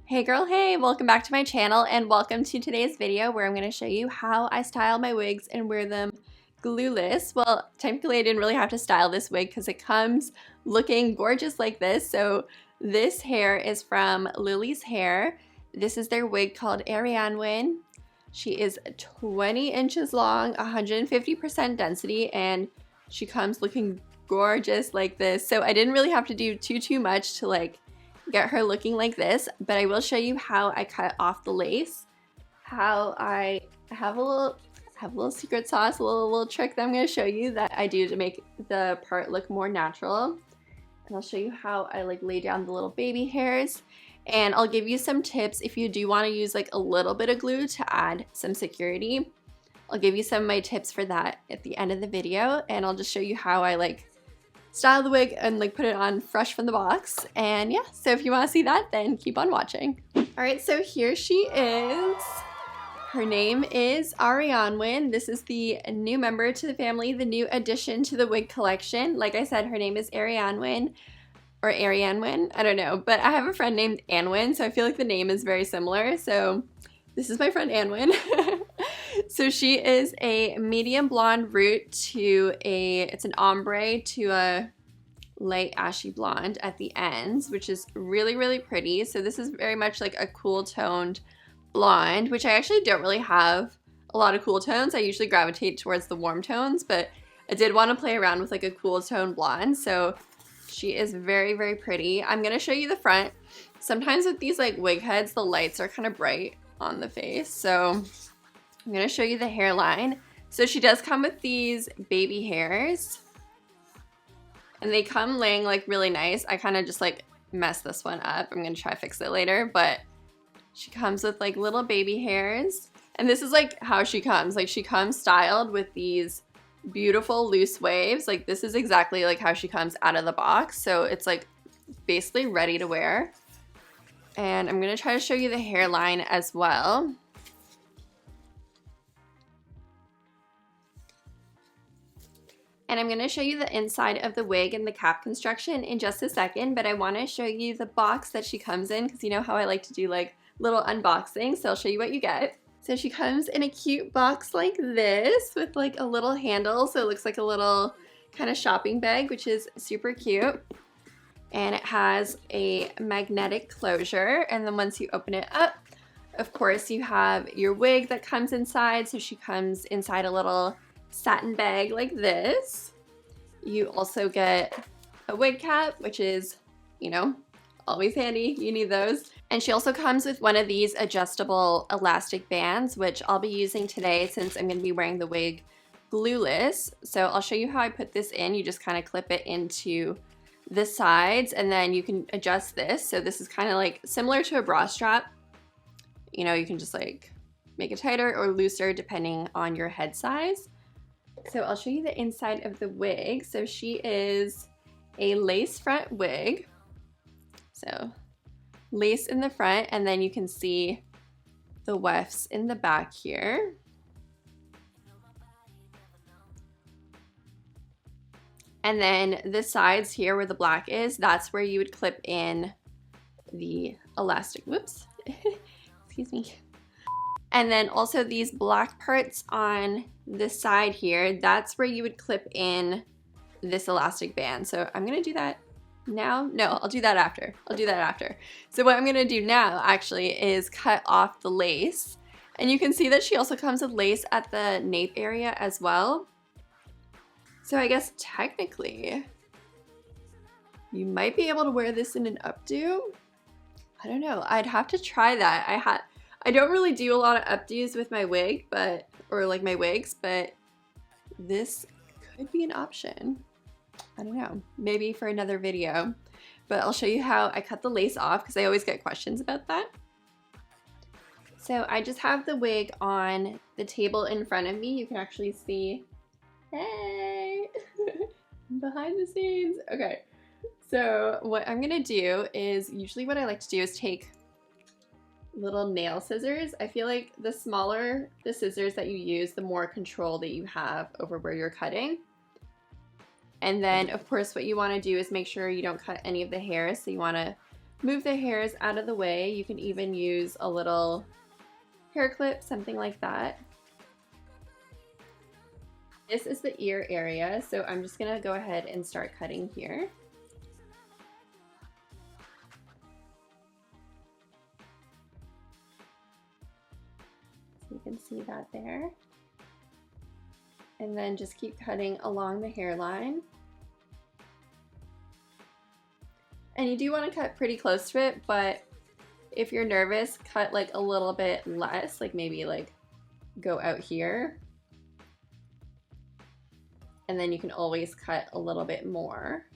Hey girl, hey, welcome back to my channel and welcome to today's video where I'm going to show you how I style my wigs and wear them glueless. Well, technically I didn't really have to style this wig because it comes looking gorgeous like this. So this hair is from Lillys hair. This is their wig called Arianwyn. She is 20 inches long, 150% density, and she comes looking gorgeous like this. So I didn't really have to do too much to like get her looking like this, but I will show you how I cut off the lace, how I have a little secret sauce, a little trick that I'm going to show you that I do to make the part look more natural. And I'll show you how I like lay down the little baby hairs, and I'll give you some tips if you do want to use like a little bit of glue to add some security. I'll give you some of my tips for that at the end of the video, and I'll just show you how I like style the wig and like put it on fresh from the box. And yeah, so if you want to see that, then keep on watching. All right, so here she is. Her name is Arianwyn. This is the new member to the family, the new addition to the wig collection. Like I said, her name is Arianwyn or Arianwyn, I don't know, but I have a friend named Anwyn, so I feel like the name is very similar. So this is my friend Anwyn. So she is a medium blonde root to it's an ombre to a light ashy blonde at the ends, which is really pretty. So this is very much like a cool toned blonde, which I actually don't really have a lot of cool tones. I usually gravitate towards the warm tones, but I did want to play around with like a cool tone blonde. So she is very pretty. I'm going to show you the front. Sometimes with these like wig heads, the lights are kind of bright on the face. So I'm going to show you the hairline. So she does come with these baby hairs, and they come laying like really nice. I kind of just like messed this one up. I'm going to try to fix it later, but she comes with like little baby hairs, and this is like how she comes. Like she comes styled with these beautiful loose waves. Like this is exactly like how she comes out of the box. So it's like basically ready to wear. And I'm going to try to show you the hairline as well. And I'm going to show you the inside of the wig and the cap construction in just a second, but I want to show you the box that she comes in, because you know how I like to do like little unboxings, so I'll show you what you get. So she comes in a cute box like this with like a little handle, so it looks like a little kind of shopping bag, which is super cute. And it has a magnetic closure, and then once you open it up, of course you have your wig that comes inside. So she comes inside a little satin bag like this. You also get a wig cap, which is, you know, always handy. You need those. And she also comes with one of these adjustable elastic bands, which I'll be using today since I'm going to be wearing the wig glueless. So I'll show you how I put this in. You just kind of clip it into the sides, and then you can adjust this. So this is kind of like similar to a bra strap. You know, you can just like make it tighter or looser depending on your head size. So I'll show you the inside of the wig. So she is a lace front wig. So lace in the front, and then you can see the wefts in the back here. And then the sides here where the black is, that's where you would clip in the elastic. Whoops. Excuse me. And then also these black parts on the side here, that's where you would clip in this elastic band. So I'm going to do that now. No, I'll do that after. So what I'm going to do now actually is cut off the lace. And you can see that she also comes with lace at the nape area as well. So I guess technically you might be able to wear this in an updo. I don't know. I'd have to try that. I don't really do a lot of updos with my wig, or like my wigs, but this could be an option. I don't know, maybe for another video, but I'll show you how I cut the lace off because I always get questions about that. So I just have the wig on the table in front of me. You can actually see, hey, behind the scenes. Okay, so what I'm gonna do is, usually what I like to do is take little nail scissors. I feel like the smaller the scissors that you use, the more control that you have over where you're cutting. And then of course what you want to do is make sure you don't cut any of the hairs. So you want to move the hairs out of the way. You can even use a little hair clip, something like that. This is the ear area, so I'm just gonna go ahead and start cutting here. So you can see that there. And then just keep cutting along the hairline. And you do want to cut pretty close to it, but if you're nervous, cut like a little bit less, like maybe like go out here. And then you can always cut a little bit more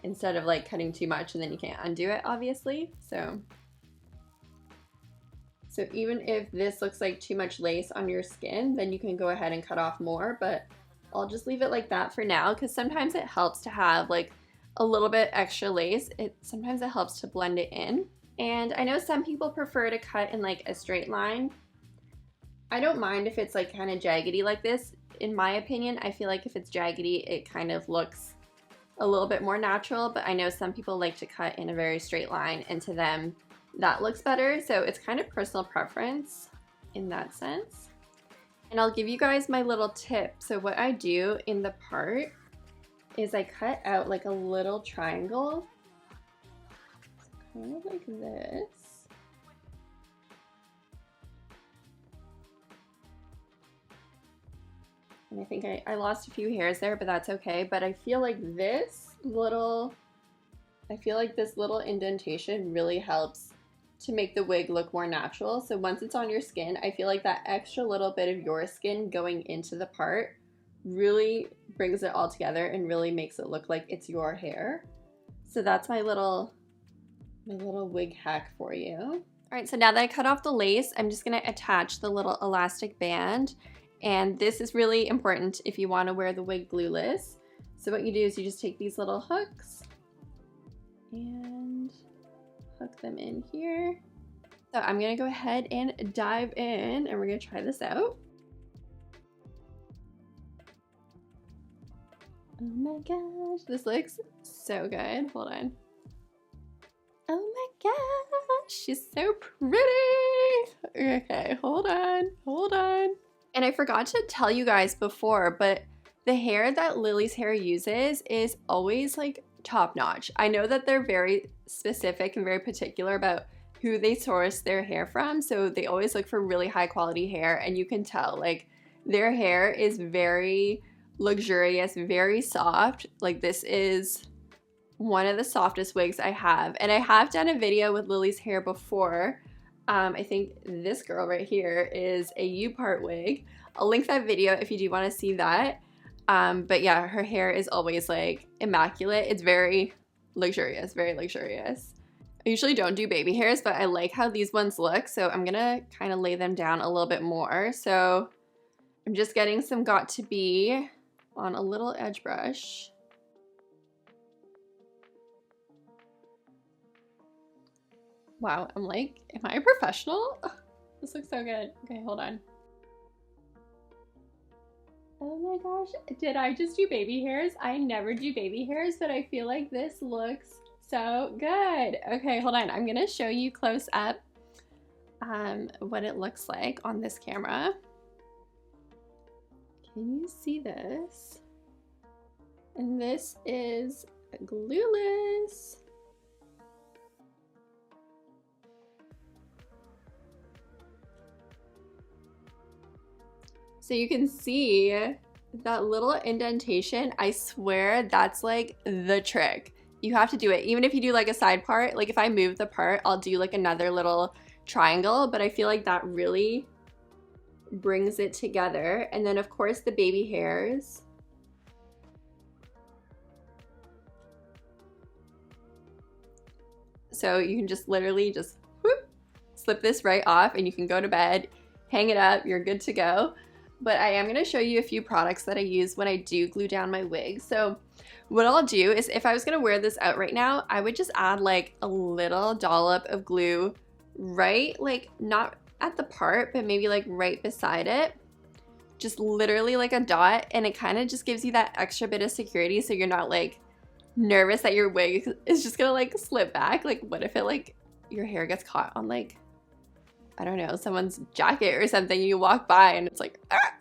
instead of like cutting too much and then you can't undo it, obviously. So even if this looks like too much lace on your skin, then you can go ahead and cut off more, but I'll just leave it like that for now because sometimes it helps to have like a little bit extra lace. Sometimes it helps to blend it in. And I know some people prefer to cut in like a straight line. I don't mind if it's like kind of jaggedy like this. In my opinion, I feel like if it's jaggedy, it kind of looks a little bit more natural, but I know some people like to cut in a very straight line, and to them, that looks better. So it's kind of personal preference in that sense. And I'll give you guys my little tip. So what I do in the part is I cut out like a little triangle, so kind of like this. And I think I lost a few hairs there, but that's okay. But I feel like this little indentation really helps to make the wig look more natural. So once it's on your skin, I feel like that extra little bit of your skin going into the part really brings it all together and really makes it look like it's your hair. So that's my little wig hack for you. All right, so now that I cut off the lace, I'm just gonna attach the little elastic band. And this is really important if you wanna wear the wig glueless. So what you do is you just take these little hooks and hook them in here. So I'm gonna go ahead and dive in and we're gonna try this out. Oh my gosh, this looks so good. Hold on. Oh my gosh, she's so pretty. Okay, hold on. And I forgot to tell you guys before, but the hair that Lillys hair uses is always like top notch. I know that they're very specific and very particular about who they source their hair from, so they always look for really high quality hair, and you can tell like their hair is very luxurious, very soft. Like this is one of the softest wigs I have, and I have done a video with Lillys hair before. I think this girl right here is a U-part wig. I'll link that video if you do want to see that. But yeah, her hair is always like immaculate. It's very luxurious, very luxurious. I usually don't do baby hairs, but I like how these ones look, so I'm gonna kind of lay them down a little bit more. So I'm just getting some got2b on a little edge brush. Wow, I'm like, am I a professional? This looks so good. Okay, hold on. Oh my gosh, did I just do baby hairs? I never do baby hairs, but I feel like this looks so good. Okay, hold on. I'm gonna show you close up what it looks like on this camera. Can you see this? And this is Glueless. So you can see that little indentation. I swear that's like the trick. You have to do it. Even if you do like a side part, like if I move the part, I'll do like another little triangle, but I feel like that really brings it together. And then of course the baby hairs. So you can just literally just whoop, slip this right off and you can go to bed, hang it up, you're good to go. But I am gonna show you a few products that I use when I do glue down my wig. So what I'll do is if I was gonna wear this out right now, I would just add like a little dollop of glue right, like not at the part, but maybe like right beside it. Just literally like a dot, and it kind of just gives you that extra bit of security so you're not like nervous that your wig is just gonna like slip back. Like what if it like your hair gets caught on like, I don't know, someone's jacket or something, you walk by and it's like, ah!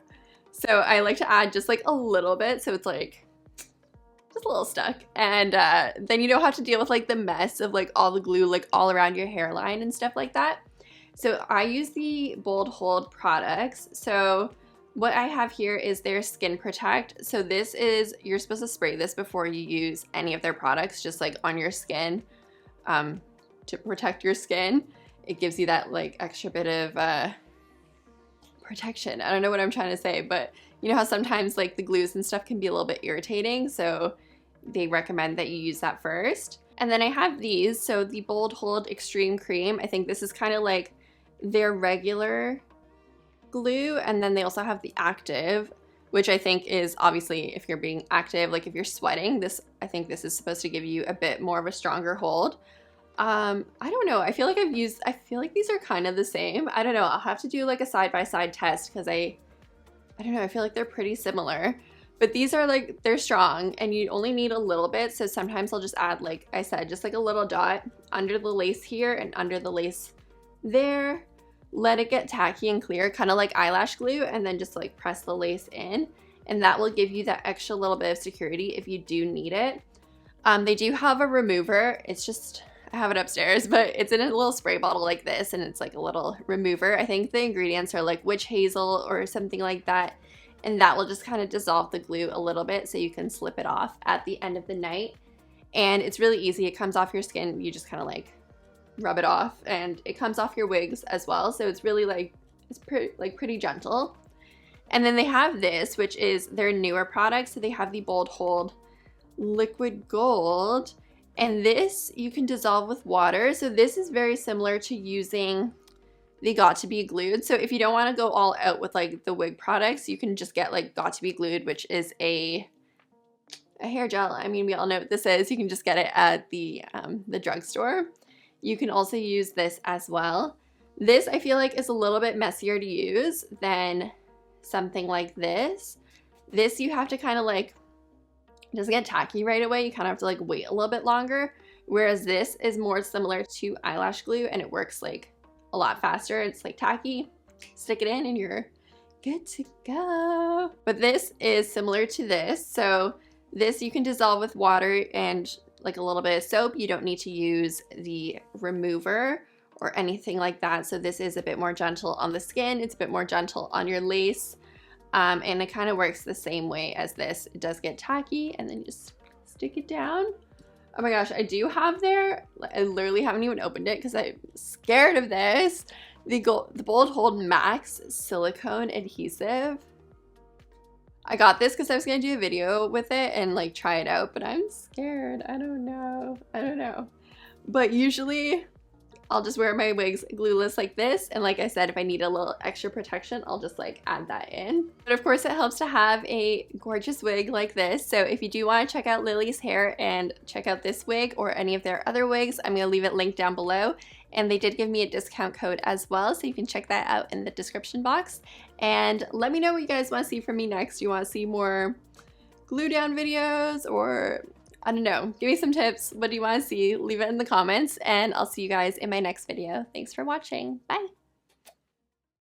So I like to add just like a little bit so it's like just a little stuck, and then you don't have to deal with like the mess of like all the glue like all around your hairline and stuff like that. So I use the Bold Hold products. So what I have here is their Skin Protect. So this is, you're supposed to spray this before you use any of their products, just like on your skin, to protect your skin. It gives you that like extra bit of protection. I don't know what I'm trying to say, but you know how sometimes like the glues and stuff can be a little bit irritating, so they recommend that you use that first. And then I have these, so the Bold Hold Extreme Cream. I think this is kind of like their regular glue, and then they also have the active, which I think is obviously if you're being active, like if you're sweating, this, I think this is supposed to give you a bit more of a stronger hold. I don't know, I feel like I feel like these are kind of the same. I don't know, I'll have to do like a side-by-side test because I don't know, I feel like they're pretty similar. But these are like, they're strong and you only need a little bit. So sometimes I'll just add, like I said, just like a little dot under the lace here and under the lace there. Let it get tacky and clear, kind of like eyelash glue, and then just like press the lace in. And that will give you that extra little bit of security if you do need it. They do have a remover. It's just, I have it upstairs, but it's in a little spray bottle like this, and it's like a little remover. I think the ingredients are like witch hazel or something like that. And that will just kind of dissolve the glue a little bit so you can slip it off at the end of the night. And it's really easy. It comes off your skin. You just kind of like rub it off, and it comes off your wigs as well. So it's really like, it's pretty gentle. And then they have this, which is their newer product. So they have the Bold Hold Liquid Gold, and this you can dissolve with water. So this is very similar to using the Got2b Glued. So if you don't want to go all out with like the wig products, you can just get like Got2b Glued, which is a hair gel. I mean, we all know what this is. You can just get it at the drugstore. You can also use this as well. This I feel like is a little bit messier to use than something like this. This you have to kind of like, it doesn't get tacky right away. You kind of have to like wait a little bit longer. Whereas this is more similar to eyelash glue, and it works like a lot faster. It's like tacky, stick it in and you're good to go. But this is similar to this. So this you can dissolve with water and like a little bit of soap. You don't need to use the remover or anything like that. So this is a bit more gentle on the skin. It's a bit more gentle on your lace. And it kind of works the same way as this. It does get tacky, and then just stick it down. Oh my gosh, I do have there, I literally haven't even opened it because I'm scared of this, the Bold Hold Max Silicone Adhesive. I got this because I was going to do a video with it and like try it out, but I'm scared. I don't know. But usually I'll just wear my wigs glueless like this, and like I said, if I need a little extra protection, I'll just like add that in. But of course it helps to have a gorgeous wig like this. So if you do want to check out Lillys hair and check out this wig or any of their other wigs, I'm going to leave it linked down below. And they did give me a discount code as well, so you can check that out in the description box. And let me know what you guys want to see from me next. Do you want to see more glue down videos, or I don't know, give me some tips. What do you want to see? Leave it in the comments, and I'll see you guys in my next video. Thanks for watching. Bye.